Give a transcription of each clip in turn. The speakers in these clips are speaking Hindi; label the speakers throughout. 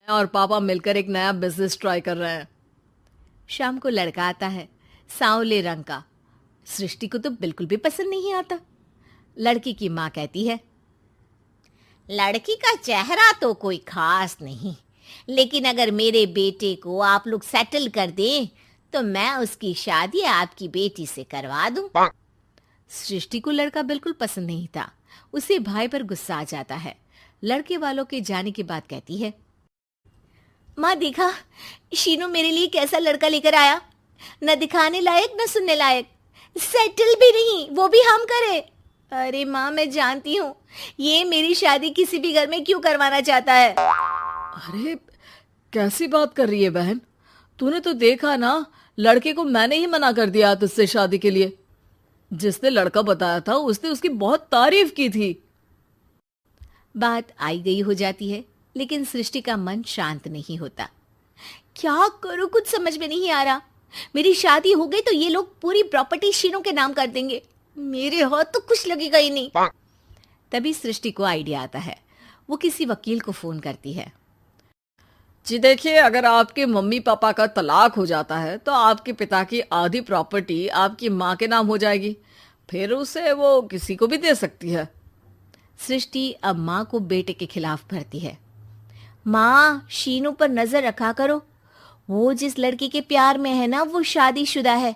Speaker 1: और पापा मिलकर एक नया बिजनेस ट्राई कर रहे हैं।
Speaker 2: शाम को लड़का आता है, सांवले रंग का। सृष्टि को तो बिल्कुल भी पसंद नहीं आता। लड़की की माँ कहती है, लड़की का चेहरा तो कोई खास नहीं, लेकिन अगर मेरे बेटे को आप लोग सेटल कर दें तो मैं उसकी शादी आपकी बेटी से करवा दूं। सृष्टि को लड़का बिल्कुल पसंद नहीं था। उसे भाई पर गुस्सा आ जाता है। लड़के वालों के जाने के बाद कहती है, माँ देखा, शीनू मेरे लिए कैसा लड़का लेकर आया, न दिखाने लायक न सुनने लायक, सेटल भी नहीं, वो भी हम करे। अरे माँ, मैं जानती हूँ ये मेरी शादी किसी भी घर में क्यों करवाना चाहता है।
Speaker 1: अरे कैसी बात कर रही है बहन, तूने तो देखा ना, लड़के को मैंने ही मना कर दिया तुझसे शादी के लिए। जिसने लड़का बताया था उसने उसकी बहुत तारीफ की थी।
Speaker 2: बात आई गई हो जाती है, लेकिन सृष्टि का मन शांत नहीं होता। क्या करूं, कुछ समझ में नहीं आ रहा। मेरी शादी हो गई तो ये लोग पूरी प्रॉपर्टी शीनू के नाम कर देंगे, मेरे हाथ तो कुछ लगेगा ही नहीं। तभी सृष्टि को आइडिया आता है। वो किसी वकील को फोन करती है।
Speaker 1: जी देखिए, अगर आपके मम्मी पापा का तलाक हो जाता है तो आपके पिता की आधी प्रॉपर्टी आपकी माँ के नाम हो जाएगी, फिर उसे वो किसी को भी दे सकती है।
Speaker 2: सृष्टि अब माँ को बेटे के खिलाफ भरती है। माँ, शीनू पर नजर रखा करो, वो जिस लड़की के प्यार में है ना, वो शादीशुदा है।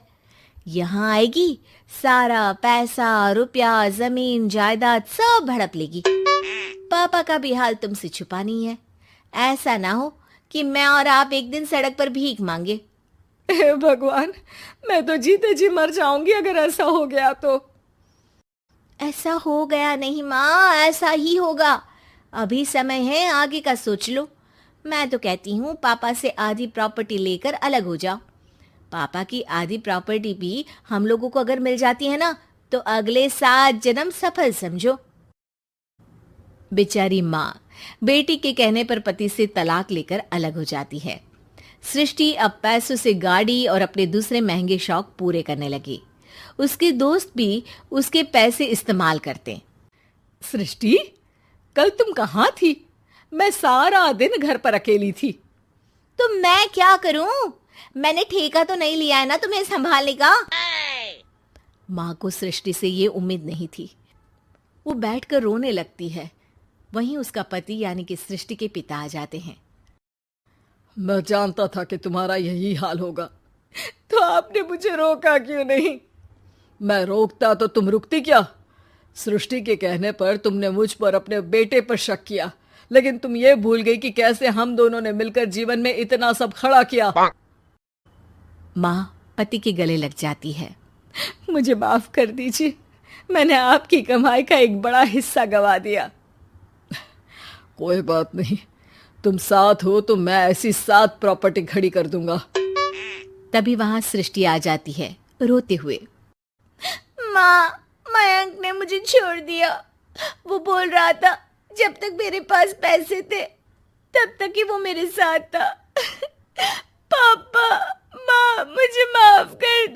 Speaker 2: यहाँ आएगी, सारा पैसा, रुपया, जमीन, जायदाद सब हड़प लेगी। पापा का भी हाल तुमसे छुपा नहीं है। ऐसा ना हो कि मैं और आप एक दिन सड़क पर भीख मांगे।
Speaker 1: हे भगवान, मैं तो जीते जी मर जाऊंगी अगर ऐसा हो गया तो।
Speaker 2: ऐसा हो गया नहीं माँ, ऐसा ही होगा। अभी समय है, आगे का सोच लो। मैं तो कहती हूँ पापा से आधी प्रॉपर्टी लेकर अलग हो जाओ। पापा की आधी प्रॉपर्टी भी हम लोगों को अगर मिल जाती है ना, तो अगले 7 जन्म सफल समझो। बेचारी माँ बेटी के कहने पर पति से तलाक लेकर अलग हो जाती है। सृष्टि अब पैसों से गाड़ी और अपने दूसरे महंगे शौक पूरे करने लगी। उसके दोस्त भी उसके पैसे इस्तेमाल करते।
Speaker 1: सृष्टि, कल तुम कहाँ थी? मैं सारा दिन घर पर अकेली थी।
Speaker 2: तो मैं क्या करूं? मैंने ठेका तो नहीं लिया है ना तुम्हें संभालने का। माँ को सृष्टि से ये उम्मीद नहीं थी। वो बैठकर रोने लगती है। वहीं उसका पति यानी कि सृष्टि के पिता आ जाते हैं।
Speaker 1: मैं जानता था कि तुम्हारा यही हाल होगा, तो आपने मुझे रोका क्यों नहीं? मैं रोकता तो तुम रुकती क्या? सृष्टि के कहने पर तुमने मुझ पर, अपने बेटे पर शक किया, लेकिन तुम ये भूल गई कि कैसे हम दोनों ने मिलकर जीवन में इतना सब खड़ा किया।
Speaker 2: माँ पति के गले लग जाती है।
Speaker 1: मुझे माफ कर दीजिए, मैंने आपकी कमाई का एक बड़ा हिस्सा गवा दिया। कोई बात नहीं, तुम साथ हो तो मैं ऐसी 7 प्रॉपर्टी खड़ी कर दूंगा।
Speaker 2: तभी वहां सृष्टि आ जाती है रोते हुए। माँ, मयंक ने मुझे छोड़ दिया। वो बोल रहा था जब तक मेरे पास पैसे थे तब तक ही वो मेरे साथ था। पापा, माँ, मुझे माफ कर